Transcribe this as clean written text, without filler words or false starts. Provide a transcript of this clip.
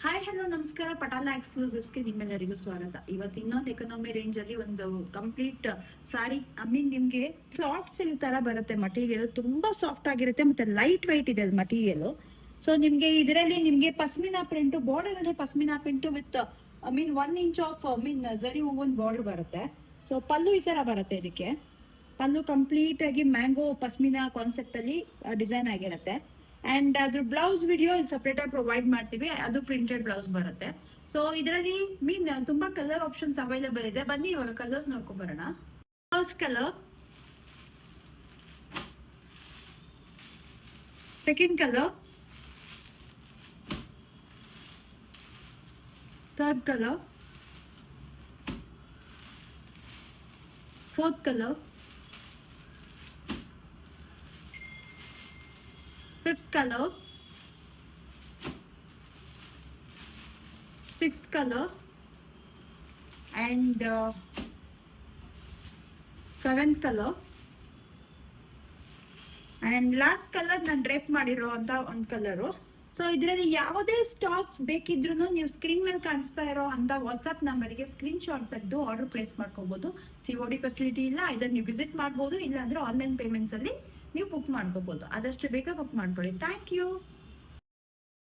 Hi hello ನಮಸ್ಕಾರ. ಪಟಾಲ ಎಕ್ಸ್ಕ್ಲೂಸಿವ್ಸ್ಗೆ ನಿಮ್ಮೆಲ್ಲರಿಗೂ ಸ್ವಾಗತ. ಇವತ್ತು ಇನ್ನೊಂದು ಎಕನಾಮಿ ರೇಂಜ್ ಅಲ್ಲಿ ಒಂದು ಕಂಪ್ಲೀಟ್ ಸಾರಿ, ನಿಮ್ಗೆ ಸಾಫ್ಟ್ ಸಿಲ್ಕ್ ತರ ಬರುತ್ತೆ. ಮಟೀರಿಯಲ್ ತುಂಬಾ ಸಾಫ್ಟ್ ಆಗಿರುತ್ತೆ ಮತ್ತೆ ಲೈಟ್ ವೈಟ್ ಇದೆ ಅದು ಮಟೀರಿಯಲ್. ಸೊ ನಿಮ್ಗೆ ಇದರಲ್ಲಿ ನಿಮ್ಗೆ ಪಸ್ಮಿನಾ ಪ್ರಿಂಟ್ ಬಾರ್ಡರ್ ಅಲ್ಲಿ pashmina print with 1 inch of zari ಹೂವನ್ ಬಾರ್ಡರ್ ಬರುತ್ತೆ. ಸೊ ಪಲ್ಲು ಈ ತರ ಬರುತ್ತೆ. ಇದಕ್ಕೆ ಪಲ್ಲು ಕಂಪ್ಲೀಟ್ ಆಗಿ ಮ್ಯಾಂಗೋ ಪಸ್ಮಿನಾ ಕಾನ್ಸೆಪ್ಟ್ ಅಲ್ಲಿ ಡಿಸೈನ್ ಆಗಿರುತ್ತೆ. ಅಂಡ್ ಅದ್ರ ಬ್ಲೌಸ್ ವಿಡಿಯೋ ಇಲ್ಲಿ ಸಪ್ರೇಟ್ ಆಗಿ ಪ್ರೊವೈಡ್ ಮಾಡ್ತೀವಿ. ಅದು ಪ್ರಿಂಟೆಡ್ ಬ್ಲೌಸ್ ಬರುತ್ತೆ. ಸೊ ಇದರಲ್ಲಿ ತುಂಬಾ ಕಲರ್ ಆಪ್ಷನ್ಸ್ ಅವೈಲೇಬಲ್ ಇದೆ. ಬನ್ನಿ ಇವಾಗ ಕಲರ್ಸ್ ನೋಡ್ಕೊಂಡ್ ಬರೋಣ. First colour, second colour, third colour, fourth colour, fifth color, sixth color, and seventh color, and last color ನಾನು ಡ್ರೇಪ್ ಮಾಡಿರೋ ಅಂತ ಒಂದು ಕಲರು. ಸೊ ಇದರಲ್ಲಿ ಯಾವುದೇ ಸ್ಟಾಕ್ಸ್ ಬೇಕಿದ್ರು ನೀವು ಸ್ಕ್ರೀನ್ ಮೇಲೆ ಕಾಣಿಸ್ತಾ ಇರೋ ಅಂತ ವಾಟ್ಸ್ಆಪ್ ನಂಬರ್ಗೆ ಸ್ಕ್ರೀನ್ ಶಾಟ್ ತೆಗೆದು ಆರ್ಡರ್ ಪ್ಲೇಸ್ ಮಾಡ್ಕೋಬಹುದು. COD ಫೆಸಿಲಿಟಿ ಇಲ್ಲ, ಇದನ್ನು ನೀವು ವಿಸಿಟ್ ಮಾಡ್ಬೋದು, ಇಲ್ಲ ಅಂದ್ರೆ ಆನ್ಲೈನ್ ಪೇಮೆಂಟ್ಸ್ ಅಲ್ಲಿ ನೀವು ಬುಕ್ ಮಾಡ್ಕೋಬಹುದು. ಆದಷ್ಟು ಬೇಗ ಬುಕ್ ಮಾಡ್ಕೊಳ್ಳಿ. Thank you.